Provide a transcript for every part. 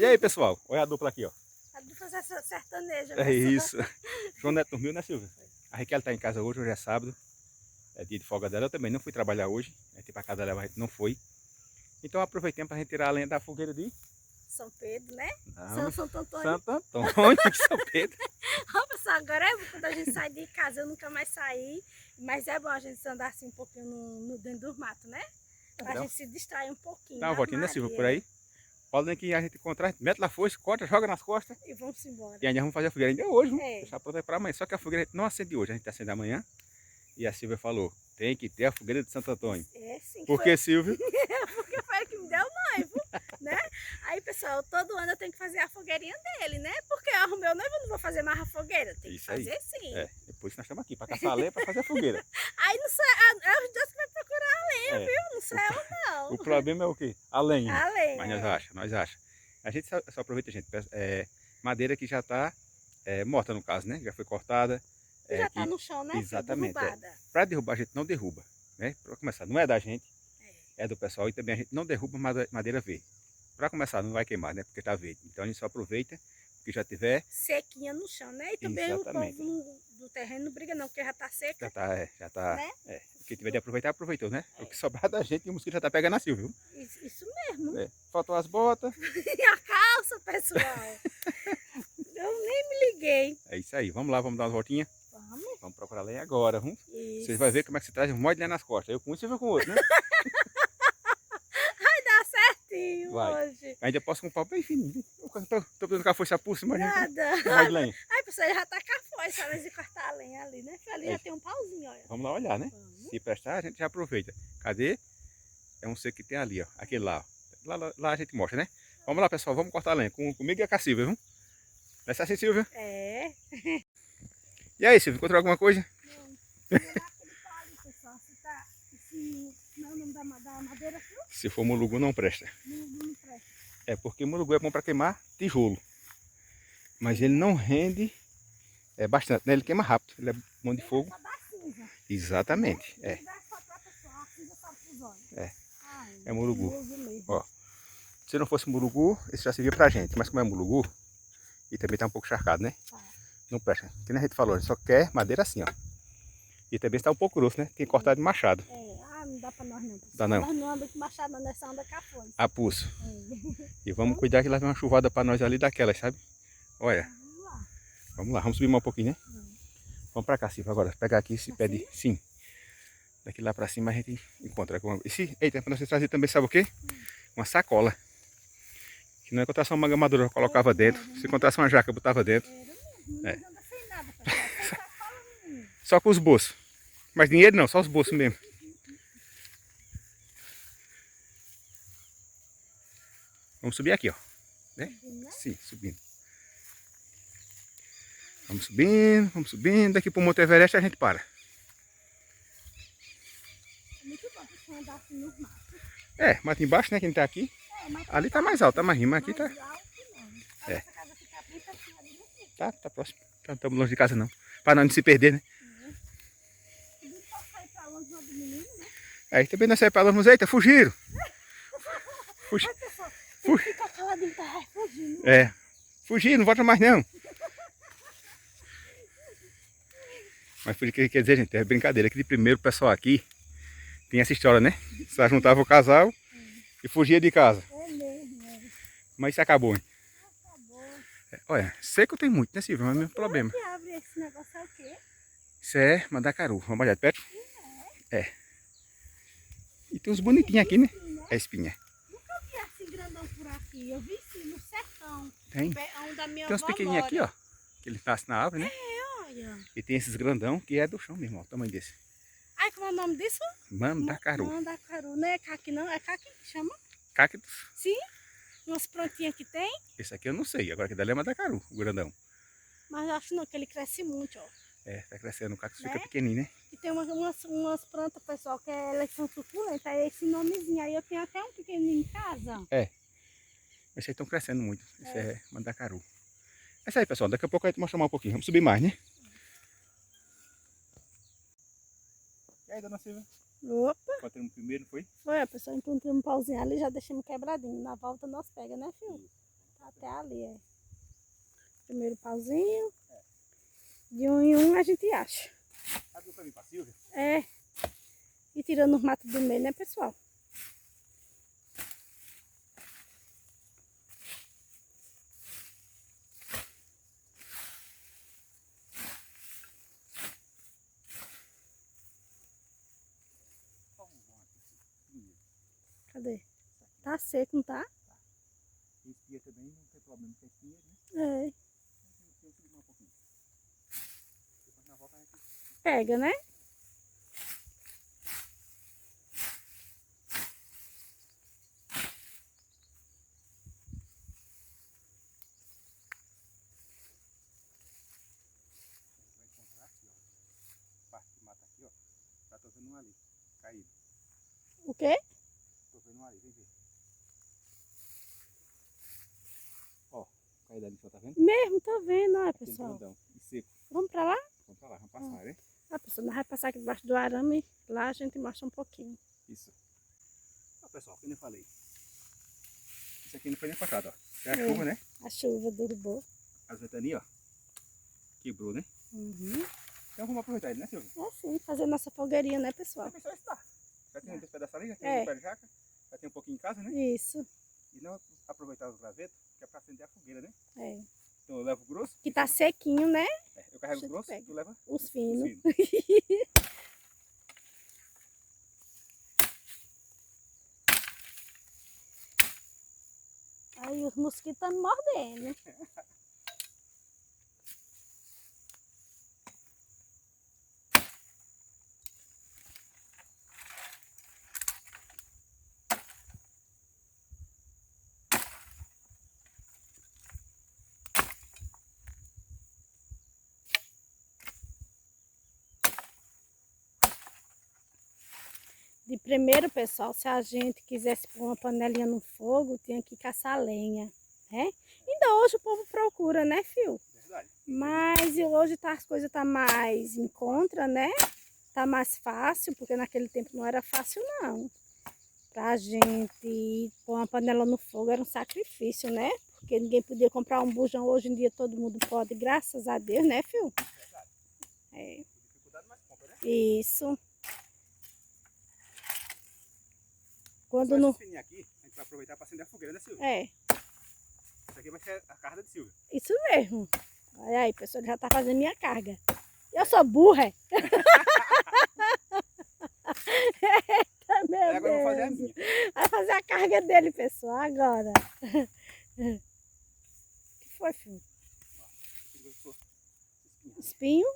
E aí, pessoal? Olha a dupla aqui, ó. A dupla sertaneja. É isso. João Neto dormiu, né, Silvia? A Raquel tá em casa hoje é sábado. É dia de folga dela. Eu também não fui trabalhar hoje. A gente pra casa dela, a gente não foi. Então aproveitemos pra gente tirar a lenha da fogueira de... São Pedro, né? Não, Santo Antônio. Santo Antônio de São Pedro. Ó, pessoal, agora é bom quando a gente sai de casa. Eu nunca mais saí. Mas é bom a gente andar assim um pouquinho dentro do mato, né? Pra gente se distrair um pouquinho. Dá uma voltinha, né, Silvia, por aí. Podem que a gente encontrar, mete lá foice, corta, joga nas costas. E vamos embora. E ainda vamos fazer a fogueira ainda hoje, vamos É. deixar pronta para amanhã. Só que a fogueira a gente não acende hoje, a gente acende amanhã. E a Silvia falou, tem que ter a fogueira de Santo Antônio. É, sim. Por que, Silvia? Porque foi ele que me deu o noivo, né? Aí, pessoal, todo ano eu tenho que fazer a fogueirinha dele, né? Porque eu arrumei o noivo, eu não vou fazer mais a fogueira. Tem que fazer sim. É, depois nós estamos aqui para caçar a lenha para fazer a fogueira. Aí não sei, é os dois que vai procurar a lenha, viu? Não sei eu não. O problema é o quê? A lenha. A lenha. Mas nós achamos. A gente só aproveita, gente, madeira que já está morta no caso, né? Já foi cortada. Já está no chão, né? Exatamente. Derrubada. Para derrubar a gente não derruba, né? Para começar, não é da gente, é do pessoal e também a gente não derruba madeira verde. Para começar, não vai queimar, né? Porque está verde. Então a gente só aproveita o que já tiver sequinha no chão, né? E também exatamente. O povo do terreno não briga não, porque já está seca. Já está. Né? O que tiver de aproveitar, aproveitou, né? O que sobrar da gente, o mosquito já está pegando a Silvia, viu? Isso mesmo. Faltou as botas. E a calça, pessoal. Eu nem me liguei. É isso aí, vamos lá, vamos dar uma voltinha. Vamos procurar lenha agora, viu? Vocês vão ver como é que se traz um monte de lenha nas costas. Eu com um e Silvia com o outro, né? Vai dar certinho hoje. Ainda posso com um pau bem fininho. Tô pensando que a foice por cima, nada. Mais lenha. Aí, pessoal, já tá com a foice, para de cortar a lenha ali, né? Ali já tem um pauzinho, olha. Vamos lá olhar, né? Se prestar, a gente já aproveita. Cadê? É um seco que tem ali, ó. Aquele lá, ó. Lá a gente mostra, né? Vamos lá, pessoal, vamos cortar a lenha. Comigo e com a Silvia, viu? Vai ser assim, Silvia? É. E aí, Silvia, encontrou alguma coisa? Se for mulugu, não presta. Mulugu não presta. É, porque mulugu é bom para queimar tijolo. Mas ele não rende bastante, né? Ele queima rápido. Ele é bom de fogo. Exatamente. É mulugu. Ó, se não fosse mulugu, esse já servia pra gente. Mas como é mulugu, e também tá um pouco encharcado, né? Não presta. Que nem a gente falou, a gente só quer madeira assim, ó. E também está um pouco grosso, né? Tem que cortar de machado. Não dá pra nós não. Dá não. Nós não andamos com machado, não, nós só andamos com a foice. A pulso. E vamos cuidar que lá vem uma chuvada pra nós ali daquelas, sabe? Olha. Vamos lá, vamos subir mais um pouquinho, né? Vamos pra cá, Silvia, agora. Pegar aqui esse pé de... Sim. Daqui lá pra cima a gente encontra. Eita, pra nós trazer também, sabe o quê? Uma sacola. Que não encontrasse uma manga madura, eu colocava dentro. Se encontrasse uma jaca, eu botava dentro. Só com os bolsos. Mas dinheiro não, só os bolsos mesmo. Vamos subir aqui, ó. Né? Sim, subindo. Vamos subindo, vamos subindo. Daqui pro Monte Everest a gente para. É muito bom pra andar assim nos matos. Mato embaixo, né? Quem tá aqui. Ali tá mais alto, tá mais rima. Aqui tá. Tá próximo. Não estamos longe de casa não. Para não se perder, né? Aí também nós saímos pra longe, eita, fugiram. Fugir, não volta mais não. Mas fugir quer dizer, gente, é brincadeira. Que de primeiro o pessoal aqui tem essa história, né? Só juntava o casal e fugia de casa. Mas isso acabou, hein? Olha, seco tem muito, né, Silvia? Mas é o mesmo problema. Que abre esse negócio é o quê? Isso é mandacaru. Vamos olhar de perto? E tem uns bonitinhos aqui, né? É espinha. Nunca vi assim grandão por aqui. Eu vi sim no sertão. Tem. Tem uns pequenininhos aqui, ó. Que ele nasce na árvore, né? Olha. E tem esses grandão que é do chão mesmo, ó. O tamanho desse. Ai, como é o nome disso? Mandacaru. Mandacaru. Não é caqui não? É caqui que chama? Cactus. Sim. Umas plantinhas que tem. Esse aqui eu não sei. Agora que dali é mandacaru, o grandão. Mas eu acho não, que ele cresce muito, ó. Tá crescendo. O cactus fica pequenininho, né? E tem umas plantas, pessoal, que elas são suculentas. É esse nomezinho. Aí eu tenho até um pequenininho em casa. Esses aí estão crescendo muito. Esse é mandacaru. É isso aí, pessoal. Daqui a pouco a gente mostra mais um pouquinho. Vamos subir mais, né? E aí, dona Silvia? Opa! Encontramos primeiro, não foi? Foi, pessoal. Encontramos um pauzinho ali, já deixamos quebradinho. Na volta nós pega, né, filho? Até ali, é. Primeiro pauzinho. De um em um a gente acha. Sabe o caminho pra Silvia? É. E tirando os matos do meio, né, pessoal? Cadê? Tá seco, não tá? Espinha também, não tem problema com espinha, né? É. Pega, né? Vai encontrar aqui, ó. Parte que mata aqui, ó. Já tô vendo um ali, caído. O quê? Tô vendo um ali, vem ver. Ó, caído ali, só tá vendo? Mesmo, tô vendo, ó, Tem pessoal. grandão e seco. Vamos pra lá? Vamos pra lá, vamos passar, né? A pessoa vai passar aqui debaixo do arame. Lá a gente mostra um pouquinho. Isso. Ó, pessoal, como eu falei. Isso aqui não foi nem passado, ó. É a É. chuva, né? A chuva derrubou. As ventanias, ó. Quebrou, né? Uhum. Então vamos aproveitar ele, né, Silvia? É assim, fazer nossa fogueirinha, né, pessoal? Já pensou isso, tá? Já tem dois pedaços ali, já tem É. um pé de jaca. Já tem um pouquinho em casa, né? Isso. E não aproveitar os gravetos, que é pra acender a fogueira, né? É. Então eu levo o grosso. Que tá sequinho, né? Eu carrego Deixa o eu grosso, pegar. tu leva Os os finos. finos. Aí os mosquitos estão me mordendo. De primeiro, pessoal, se a gente quisesse pôr uma panelinha no fogo, tinha que caçar lenha, né? Ainda hoje o povo procura, né, filho? Verdade. Mas hoje tá, as coisas tá mais em contra, né? Tá mais fácil, porque naquele tempo não era fácil, não. Pra gente pôr uma panela no fogo era um sacrifício, né? Porque ninguém podia comprar um bujão. Hoje em dia todo mundo pode, graças a Deus, né, filho? Verdade. É. Dificuldade, mas compra, né? Isso. Quando Só não... esse fininho aqui, a gente vai aproveitar para acender a fogueira, né, Silvia? É, Isso aqui vai ser a carga de Silvia. isso mesmo. Olha aí, pessoal, já tá fazendo minha carga. Eu sou burra, é? Eita, meu Aí agora eu vou fazer a Deus. minha. Vai fazer a carga dele, pessoal, agora. O que foi, filho? Espinho?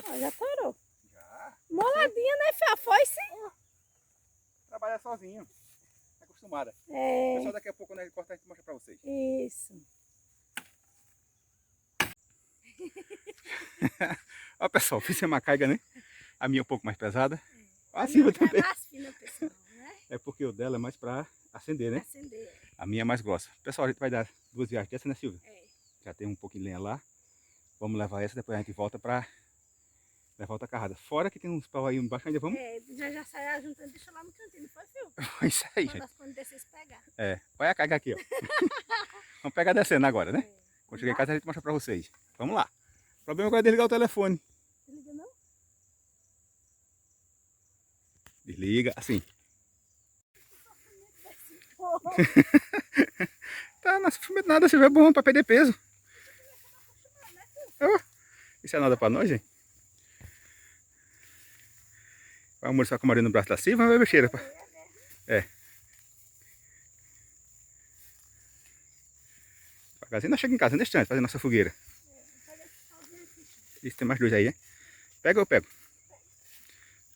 Ó, já torou. Já. Moladinha, né, filha? Foi sim. Trabalha sozinho. Tá acostumada. É, Pessoal, daqui a pouco, quando a gente cortar, a gente mostra pra vocês. isso. Ó, pessoal, fiz uma carga, né? A minha é um pouco mais pesada. A Silvia também. É mais fina, pessoal, né? É porque o dela é mais pra acender, né? Acender. A minha é mais grossa. Pessoal, a gente vai dar 2 viagens dessa, né, Silvia? É. Já tem um pouquinho de lenha lá. Vamos levar essa, depois a gente volta pra levar outra carrada. Fora que tem uns pau aí embaixo, ainda vamos... É, já saiu juntando, deixa lá no cantinho, não foi, filho? Isso aí, Quando gente. as quando vocês pegar. É, olha a carga aqui, ó. Vamos pegar descendo agora, né? É. Quando chegar em casa a gente mostra pra vocês. Vamos lá. O problema agora é desligar o telefone. Desliga não? Desliga, assim. Porra. Tá, não sofrimento nada, se é bom pra perder peso. Oh, isso é nada pra nós, gente. Vai almoçar com o marido no braço da Silva, vai beber cheira. É. Devagarzinho, nós chegamos em casa, deixa antes, fazer nossa fogueira. Isso, tem mais 2 aí, hein? Pega ou eu pego?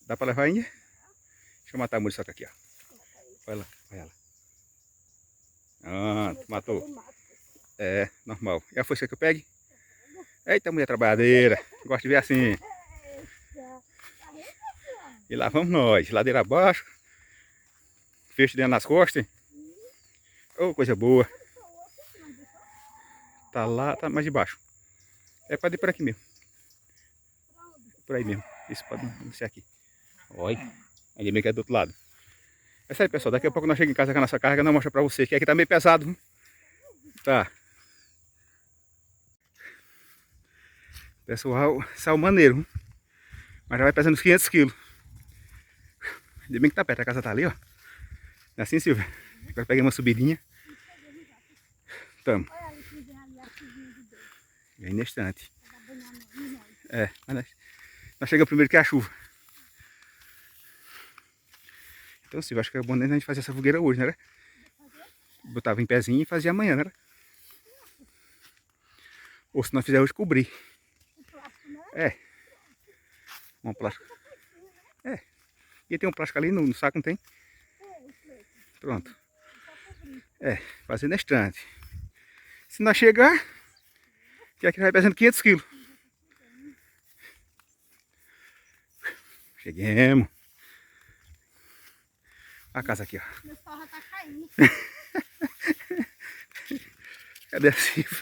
Dá pra levar ainda? Deixa eu matar a muriçoca aqui, ó. Vai lá, vai lá. Ah, matou. É, normal. E a força que eu pegue? Eita, mulher trabalhadeira. Gosto de ver assim. E lá vamos nós, ladeira abaixo. Fecho dentro nas costas. Oh, coisa boa. Tá lá, tá mais de baixo. É pode ir por aqui mesmo. Por aí mesmo. Isso pode não ser aqui. Olha. Ainda bem que é do outro lado. É isso aí, pessoal. Daqui a pouco nós chegamos em casa com a nossa carga. Não mostra pra vocês, que aqui tá meio pesado. Viu? Tá. Pessoal, saiu maneiro. Viu? Mas já vai pesando uns 500 quilos. Ainda bem que tá perto. A casa tá ali, ó. É assim, Silvia? Agora peguei uma subidinha. Tamo. Bem na estante. É, mas nós chegamos primeiro que a chuva. Então, Silvia, acho que é bom a gente fazer essa fogueira hoje, né? Botava em pezinho e fazia amanhã, né? Ou se nós fizer hoje, cobrir. É. Uma plástica. É. E tem um plástico ali no saco, não tem? Pronto. É, fazer na estante. Se nós chegar, que aqui vai pesando 500 quilos. Cheguemos. A casa aqui, ó. Meu pau já tá caindo. Cadê a Silvia?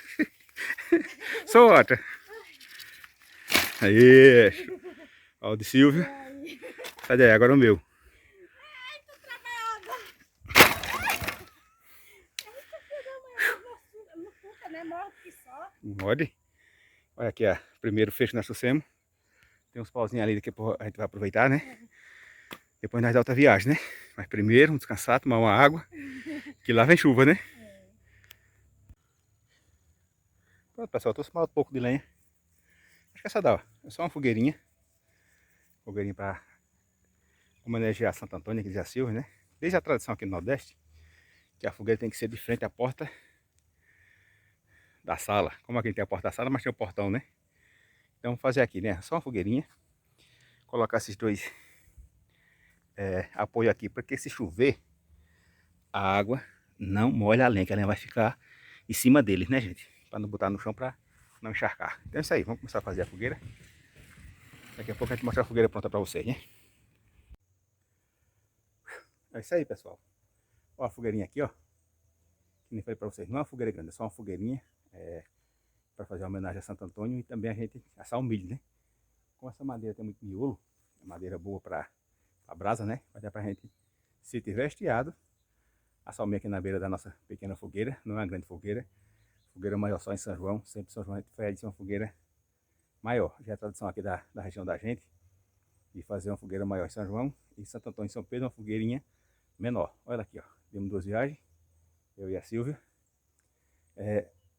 Solta. Aí. Ó o de Silvia. Sai daí, agora o meu. Ai, tô trabalhando. Não fica, né? Morre que só. Olha. Olha aqui, ó. Primeiro fecho nós trouxemos. Tem uns pauzinhos ali que a gente vai aproveitar, né? Depois nós dá outra viagem, né? Mas primeiro, vamos descansar, tomar uma água. Que lá vem chuva, né? Pronto, pessoal, eu trouxe mais um pouco de lenha. Acho que essa dá, ó. É só uma fogueirinha. Fogueirinha para homenagear Santo Antônio, que dizia Silvia, né? Desde a tradição aqui no Nordeste, que a fogueira tem que ser de frente à porta da sala. Como aqui tem a porta da sala, mas tem o portão, né? Então vamos fazer aqui, né? Só uma fogueirinha. Colocar esses dois apoio aqui, para que se chover, a água não molha a lenha, que a lenha vai ficar em cima deles, né, gente? Para não botar no chão, para não encharcar. Então é isso aí, vamos começar a fazer a fogueira. Daqui a pouco a gente mostra a fogueira pronta para vocês, né? É isso aí, pessoal. Ó a fogueirinha aqui, ó. Que nem falei para vocês, não é uma fogueira grande, é só uma fogueirinha para fazer uma homenagem a Santo Antônio e também a gente assar o milho, né? Como essa madeira tem muito miolo, é madeira boa para a brasa, né? Vai dar para a gente, se tiver estiado, assar o milho aqui na beira da nossa pequena fogueira. Não é uma grande fogueira, fogueira maior só em São João. Sempre São João a gente faz uma fogueira maior. Já é a tradição aqui da região da gente de fazer uma fogueira maior em São João, e Santo Antônio e São Pedro uma fogueirinha menor. Olha aqui, ó. Demos 2 viagens, eu e a Silvia.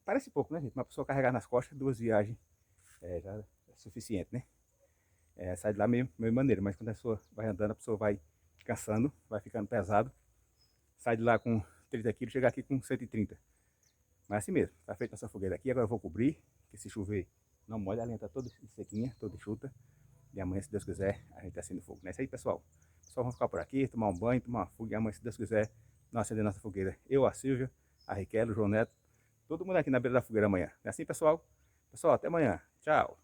Parece pouco, né, gente? Uma pessoa carregar nas costas 2 viagens já é suficiente, né? Sai de lá meio maneiro, mas quando a pessoa vai andando, a pessoa vai cansando, vai ficando pesado. Sai de lá com 30 quilos, chega aqui com 130. Mas assim mesmo, tá feita essa fogueira aqui. Agora eu vou cobrir, que se chover não molha, a lenha tá toda sequinha, toda enxuta. E amanhã, se Deus quiser, a gente acende o fogo. Não é isso aí, pessoal? Só vamos ficar por aqui, tomar um banho, tomar uma fogo. E amanhã, se Deus quiser, nós acender nossa fogueira. Eu, a Silvia, a Riquelme, o João Neto, todo mundo aqui na beira da fogueira amanhã. Não é assim, pessoal? Pessoal, até amanhã. Tchau.